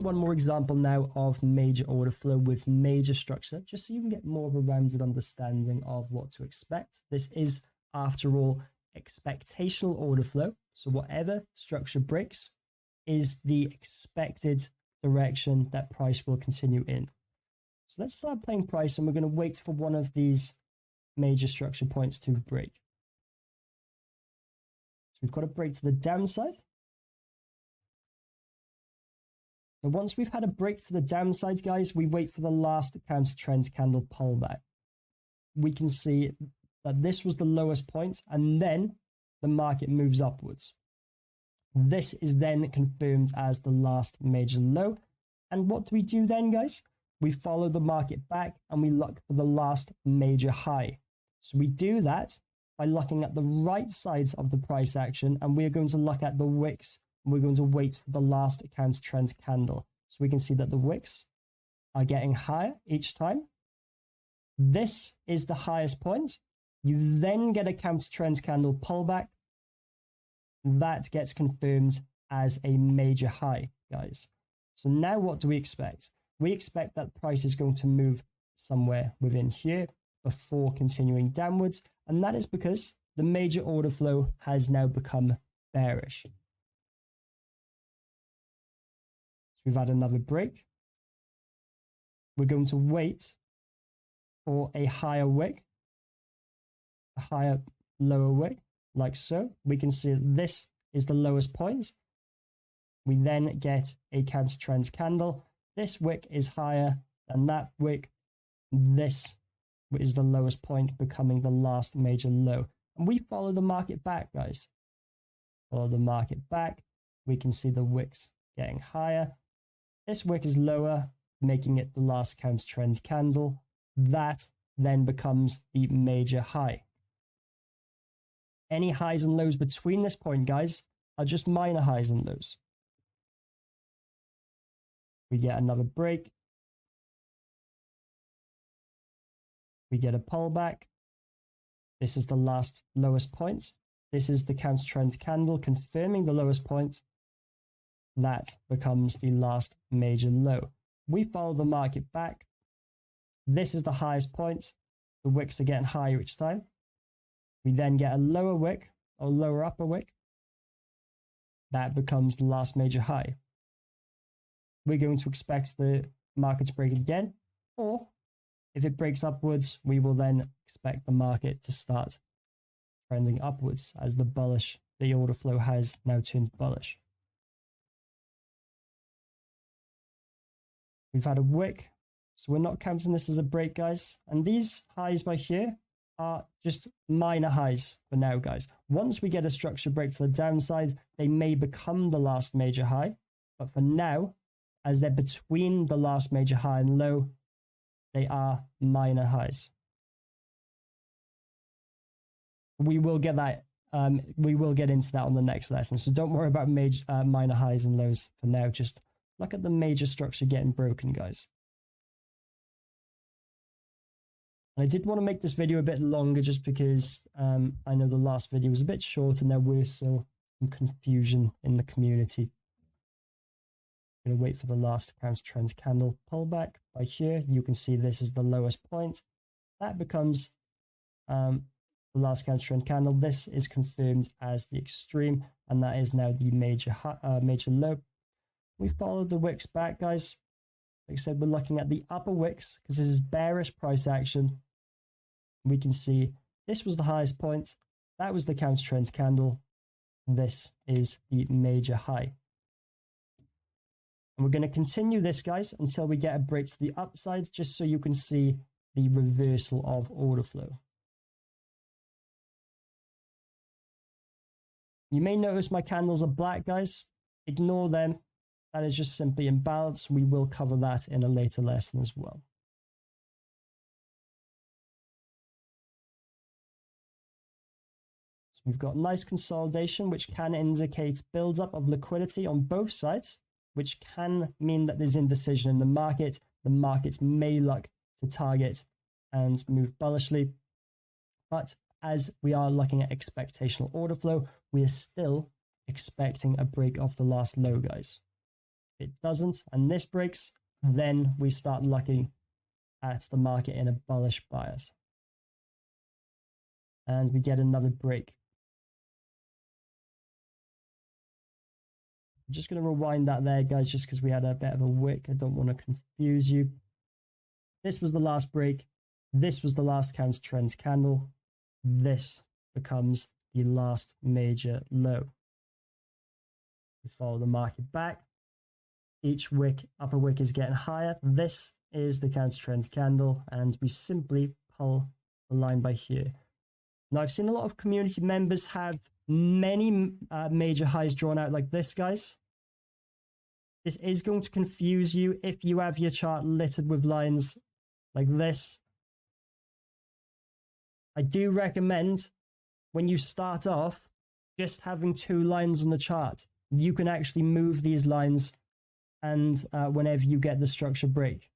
one more example now of major order flow with major structure, just so you can get more of a rounded understanding of what to expect. This is, after all, expectational order flow. So whatever structure breaks is the expected direction that price will continue in. So let's start playing price, and we're going to wait for one of these major structure points to break. So we've got a break to the downside. And once we've had a break to the downside, guys, we wait for the last counter trend candle pullback. We can see that this was the lowest point, and then the market moves upwards. This is then confirmed as the last major low. And what do we do then, guys? We follow the market back and we look for the last major high. So we do that by looking at the right sides of the price action, and we're going to look at the wicks. We're going to wait for the last counter trend candle. So we can see that the wicks are getting higher each time. This is the highest point. You then get a counter trend candle pullback. That gets confirmed as a major high, guys. So now what do we expect? We expect that price is going to move somewhere within here before continuing downwards. And that is because the major order flow has now become bearish. We've had another break. We're going to wait for a higher wick, a higher lower wick, like so. We can see this is the lowest point. We then get a counter trend candle. This wick is higher than that wick. This is the lowest point, becoming the last major low. And we follow the market back, guys. Follow the market back. We can see the wicks getting higher. This wick is lower, making it the last counter trend candle. That then becomes the major high. Any highs and lows between this point, guys, are just minor highs and lows. We get another break. We get a pullback. This is the last lowest point. This is the counter trend candle confirming the lowest point. That becomes the last major low. We follow the market back. This is the highest point. The wicks are getting higher each time. We then get a lower wick or lower upper wick. That becomes the last major high. We're going to expect the market to break again, or if it breaks upwards, we will then expect the market to start trending upwards as the order flow has now turned bullish. We've had a wick, so we're not counting this as a break, guys. And these highs by here are just minor highs for now, guys. Once we get a structure break to the downside, they may become the last major high. But for now, as they're between the last major high and low, they are minor highs. We will get that. We will get into that on the next lesson. So don't worry about minor highs and lows for now. Just look at the major structure getting broken, guys. And I did want to make this video a bit longer just because I know the last video was a bit short and there were still some confusion in the community. I'm going to wait for the last counter trend candle pullback by here. You can see this is the lowest point. That becomes the last counter trend candle. This is confirmed as the extreme, and that is now the major low. We followed the wicks back, guys. Like I said, we're looking at the upper wicks because this is bearish price action. We can see this was the highest point. That was the counter trend candle. This is the major high. And we're going to continue this, guys, until we get a break to the upside, just so you can see the reversal of order flow. You may notice my candles are black, guys. Ignore them. That is just simply imbalance. We will cover that in a later lesson as well. So we've got nice consolidation, which can indicate build-up of liquidity on both sides, which can mean that there's indecision in the market. The market may look to target and move bullishly. But as we are looking at expectational order flow, we are still expecting a break off the last low, guys. it doesn't, and this breaks, then we start looking at the market in a bullish bias. And we get another break. I'm just going to rewind that there, guys, just because we had a bit of a wick. I don't want to confuse you. This was the last break. This was the last counter trends candle. This becomes the last major low. We follow the market back. Each wick, upper wick is getting higher. This is the counter trends candle, and we simply pull the line by here. Now, I've seen a lot of community members have many major highs drawn out like this, guys. This is going to confuse you if you have your chart littered with lines like this. I do recommend when you start off just having 2 lines on the chart. You can actually move these lines and whenever you get the structure break.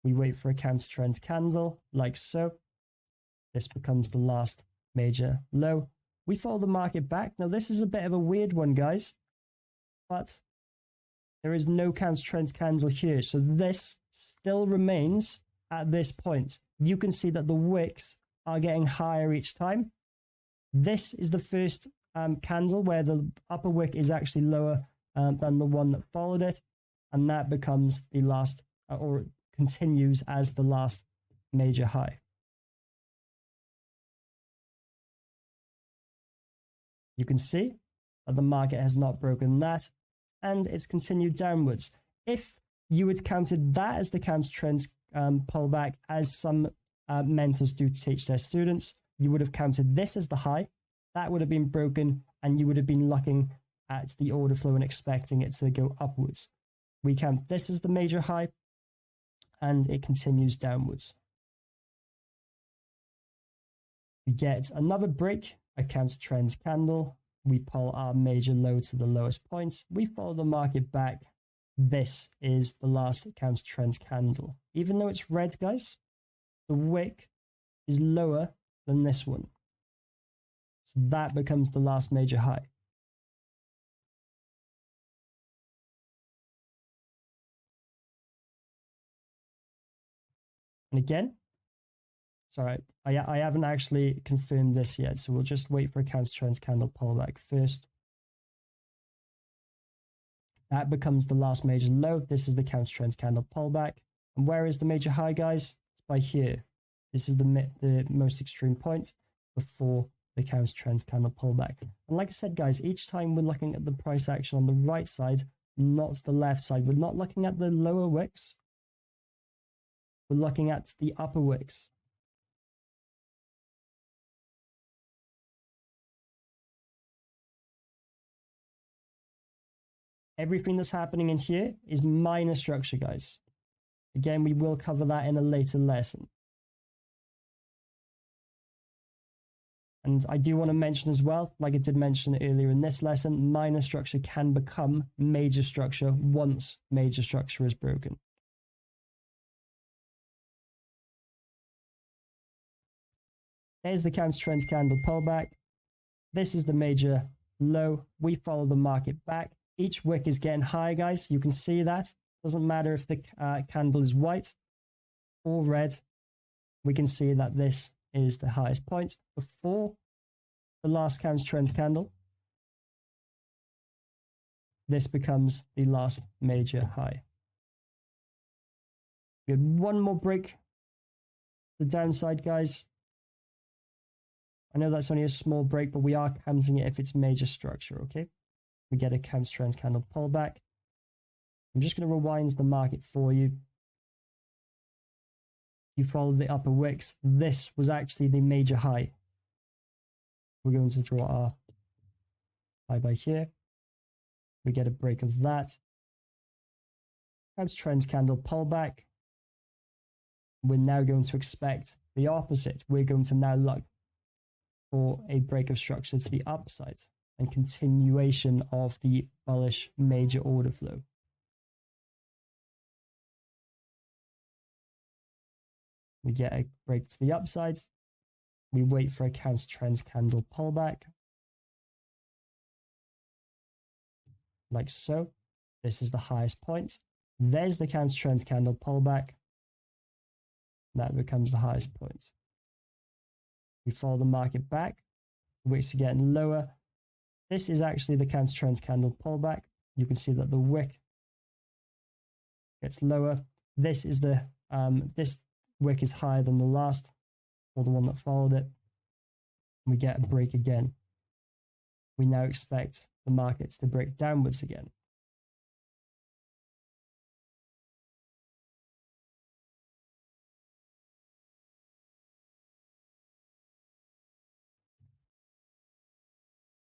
We wait for a counter trends candle like so. This becomes the last major low. We follow the market back. Now this is a bit of a weird one, guys, but there is no counter trends candle here. So this still remains at this point. You can see that the wicks are getting higher each time. This is the first candle where the upper wick is actually lower than the one that followed it. And that becomes the last or continues as the last major high. You can see that the market has not broken that and it's continued downwards. If you had counted that as the counter trends pullback, as some mentors do teach their students, you would have counted this as the high. That would have been broken and you would have been looking at the order flow and expecting it to go upwards. We count this as the major high and it continues downwards. We get another break, a counter trends candle. We pull our major low to the lowest point. We follow the market back. This is the last counter trends candle. Even though it's red, guys, the wick is lower than this one. So that becomes the last major high. And again, sorry, I haven't actually confirmed this yet, so we'll just wait for a counter trends candle pullback first. That becomes the last major low. This is the counter trends candle pullback. And where is the major high, guys? It's by here. This is the most extreme point before the counter trends candle pullback. And like I said, guys, each time we're looking at the price action on the right side, not the left side. We're not looking at the lower wicks. We're looking at the upper wicks. Everything that's happening in here is minor structure, guys. Again, we will cover that in a later lesson. And I do want to mention as well, like I did mention earlier in this lesson, minor structure can become major structure once major structure is broken. There's the counter trends candle pullback. This is the major low. We follow the market back. Each wick is getting higher, guys. You can see that. Doesn't matter if the candle is white or red. We can see that this is the highest point before the last counter trends candle. This becomes the last major high. We had one more break. The downside, guys. I know that's only a small break, but we are counting it if it's major structure, okay? We get a counter trends candle pullback. I'm just going to rewind the market for you. You follow the upper wicks. This was actually the major high. We're going to draw our high by here. We get a break of that. Counter trends candle pullback. We're now going to expect the opposite. We're going to now look for a break of structure to the upside and continuation of the bullish major order flow. We get a break to the upside. We wait for a counter trends candle pullback. like so. This is the highest point. There's the counter trends candle pullback. That becomes the highest point. We follow the market back. The wicks are getting lower. This is actually the counter trends candle pullback. You can see that the wick gets lower. This is the this wick is higher than the last, or the one that followed it. We get a break again. We now expect the markets to break downwards again.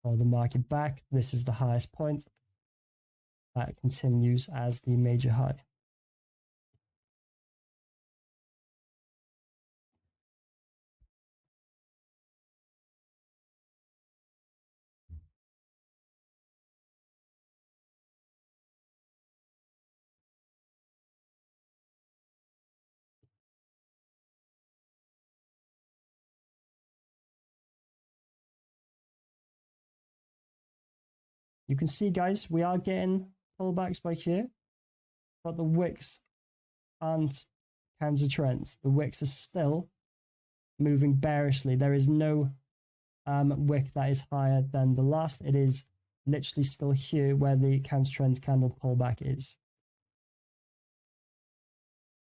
Follow the market back. This is the highest point. That continues as the major high. You can see, guys, we are getting pullbacks by here, but the wicks aren't counter trends. The wicks are still moving bearishly. There is no wick that is higher than the last. It is literally still here where the counter trends candle pullback is.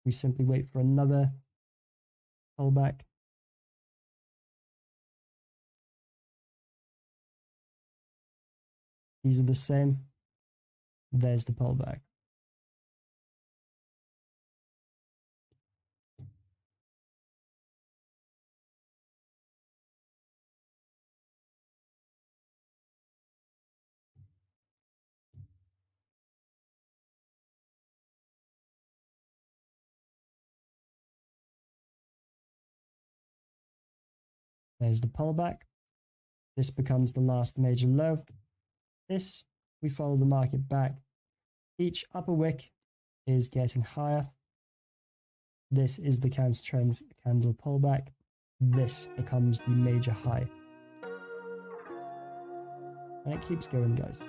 We simply wait for another pullback. These are the same. There's the pullback. There's the pullback. This becomes the last major low. This, we follow the market back. Each upper wick is getting higher. This is the counter trends candle pullback. This becomes the major high. And it keeps going, guys.